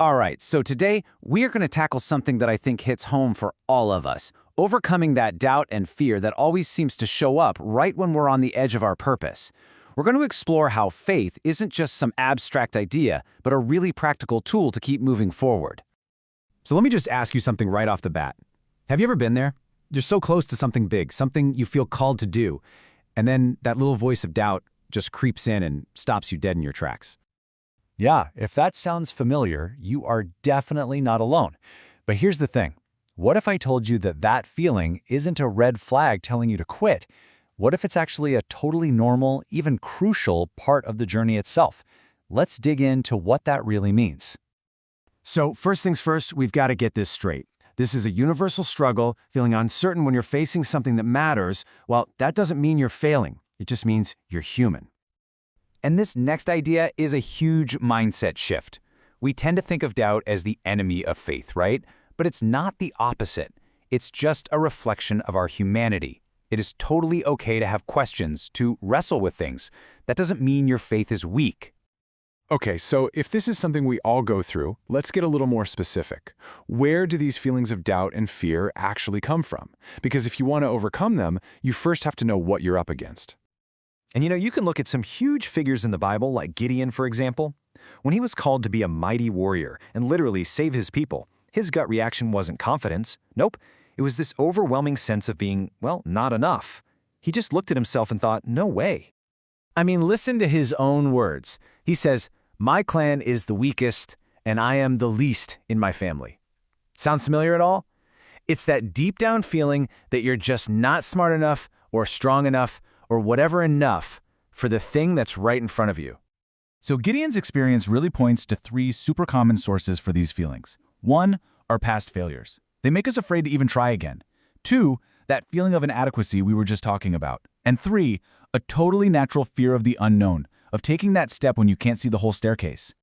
All right, so today we are going to tackle something that I think hits home for all of us, overcoming that doubt and fear that always seems to show up right when we're on the edge of our purpose. We're going to explore how faith isn't just some abstract idea, but a really practical tool to keep moving forward. So let me just ask you something right off the bat. Have you ever been there? You're so close to something big, something you feel called to do, and then that little voice of doubt just creeps in and stops you dead in your tracks. Yeah, if that sounds familiar, you are definitely not alone. But here's the thing. What if I told you that that feeling isn't a red flag telling you to quit? What if it's actually a totally normal, even crucial part of the journey itself? Let's dig into what that really means. So first things first, we've got to get this straight. This is a universal struggle, feeling uncertain when you're facing something that matters. Well, that doesn't mean you're failing. It just means you're human. And this next idea is a huge mindset shift. We tend to think of doubt as the enemy of faith, right? But it's not the opposite. It's just a reflection of our humanity. It is totally okay to have questions, to wrestle with things. That doesn't mean your faith is weak. Okay, so if this is something we all go through, let's get a little more specific. Where do these feelings of doubt and fear actually come from? Because if you want to overcome them, you first have to know what you're up against. And you can look at some huge figures in the Bible, like Gideon, for example. When he was called to be a mighty warrior and literally save his people, his gut reaction wasn't confidence. Nope, it was this overwhelming sense of being, well, not enough. He just looked at himself and thought, no way. I mean, listen to his own words. He says, "My clan is the weakest, and I am the least in my family." Sounds familiar at all? It's that deep down feeling that you're just not smart enough or strong enough or whatever enough for the thing that's right in front of you. So Gideon's experience really points to three super common sources for these feelings. One, our past failures. They make us afraid to even try again. Two, that feeling of inadequacy we were just talking about. And three, a totally natural fear of the unknown, of taking that step when you can't see the whole staircase.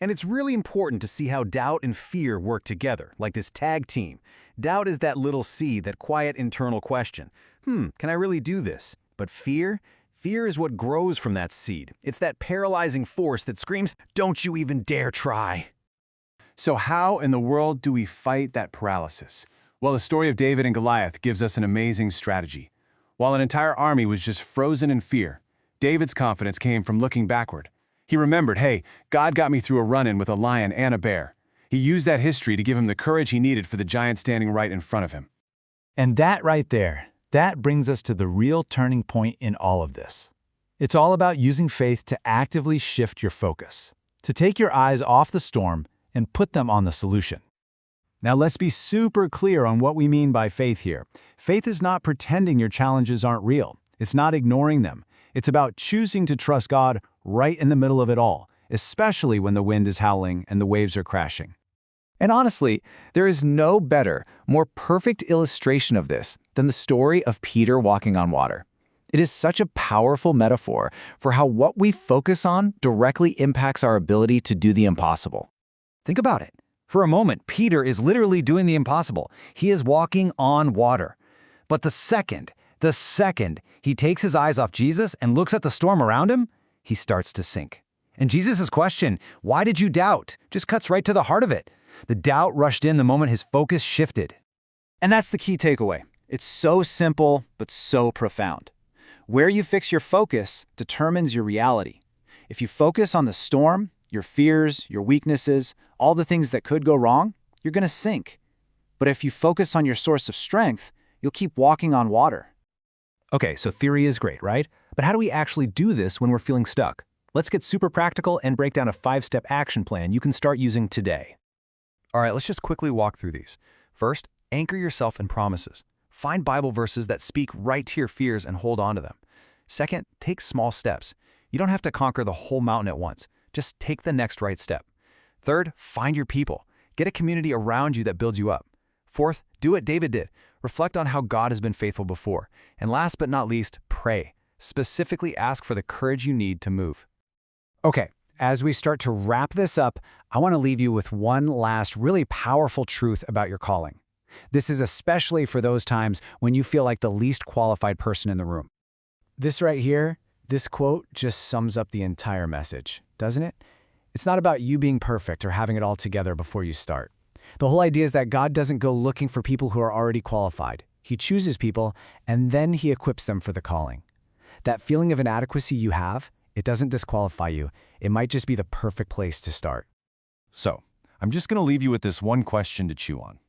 And it's really important to see how doubt and fear work together, like this tag team. Doubt is that little seed, that quiet internal question. Can I really do this? But fear is what grows from that seed. It's that paralyzing force that screams, "Don't you even dare try." So how in the world do we fight that paralysis? Well, the story of David and Goliath gives us an amazing strategy. While an entire army was just frozen in fear, David's confidence came from looking backward. He remembered, hey, God got me through a run-in with a lion and a bear. He used that history to give him the courage he needed for the giant standing right in front of him. And that right there, that brings us to the real turning point in all of this. It's all about using faith to actively shift your focus, to take your eyes off the storm and put them on the solution. Now let's be super clear on what we mean by faith here. Faith is not pretending your challenges aren't real. It's not ignoring them. It's about choosing to trust God right in the middle of it all, especially when the wind is howling and the waves are crashing. And honestly, there is no better, more perfect illustration of this than the story of Peter walking on water. It is such a powerful metaphor for how what we focus on directly impacts our ability to do the impossible. Think about it. For a moment, Peter is literally doing the impossible. He is walking on water. But the second he takes his eyes off Jesus and looks at the storm around him, he starts to sink. And Jesus' question, "Why did you doubt?" just cuts right to the heart of it. The doubt rushed in the moment his focus shifted. And that's the key takeaway. It's so simple, but so profound. Where you fix your focus determines your reality. If you focus on the storm, your fears, your weaknesses, all the things that could go wrong, you're going to sink. But if you focus on your source of strength, you'll keep walking on water. Okay, so theory is great, right? But how do we actually do this when we're feeling stuck? Let's get super practical and break down a 5-step action plan you can start using today. All right, let's just quickly walk through these. First, anchor yourself in promises. Find Bible verses that speak right to your fears and hold on to them. Second, take small steps. You don't have to conquer the whole mountain at once. Just take the next right step. Third, find your people. Get a community around you that builds you up. Fourth, do what David did. Reflect on how God has been faithful before. And last but not least, pray. Specifically ask for the courage you need to move. Okay, as we start to wrap this up, I want to leave you with one last really powerful truth about your calling. This is especially for those times when you feel like the least qualified person in the room. This right here, this quote just sums up the entire message, doesn't it? It's not about you being perfect or having it all together before you start. The whole idea is that God doesn't go looking for people who are already qualified. He chooses people, and then he equips them for the calling. That feeling of inadequacy you have, it doesn't disqualify you. It might just be the perfect place to start. So, I'm just going to leave you with this one question to chew on.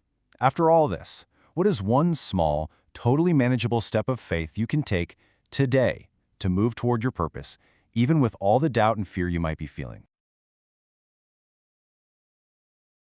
After all this, what is one small, totally manageable step of faith you can take today to move toward your purpose, even with all the doubt and fear you might be feeling?